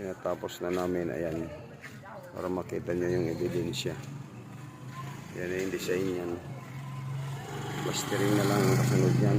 Tinatapos na namin, ayan, para makita nyo yung ebidensya. Yan yung design yan. Plastering na lang ang kasunod yan.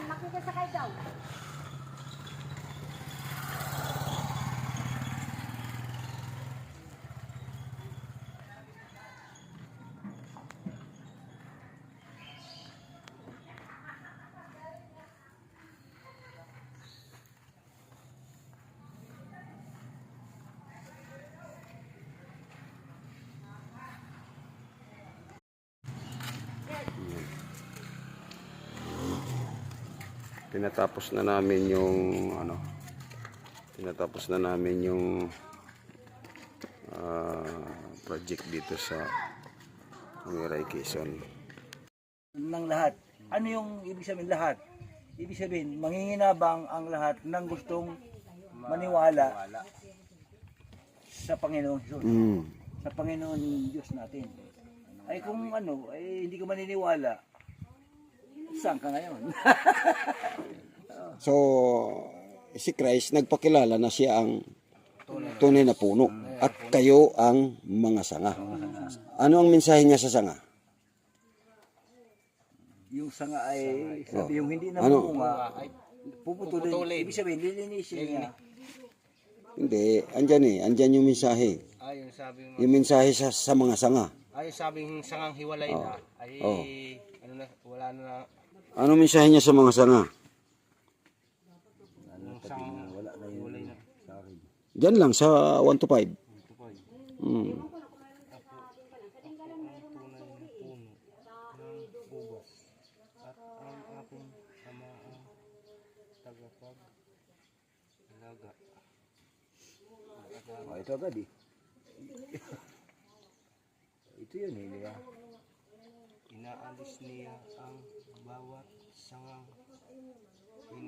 Makikisakay daw. Tinatapos na namin yung project dito sa Miray, Quezon. Ng lahat. Ano yung ibig sabihin lahat? Ibig sabihin, manginginabang ang lahat ng gustong maniwala sa Panginoon Diyos. Sa Panginoon Diyos natin. Ay kung ay hindi ka maniniwala, saan ka ngayon? So, si Christ nagpakilala na siya ang tunay na puno at kayo ang mga sanga. Ano ang mensahe niya sa sanga? Yung sanga ay, sabi yung hindi na bunga, ay puputulin. Ibig sabihin, lilinisin niya. Hindi, andyan yung mensahe. Yung sabi mo, Yung mensahe sa mga sanga. sabing sangang hiwalay na, ay ano na, wala na. Ano mensahe niya sa mga sanga? Wala na yun sa akin. Diyan lang sa 1 to 5. At ang aking ama ang tagapag-alaga. Ito agad eh. Ito yun eh. Inaalis niya ang bawat sangang hindi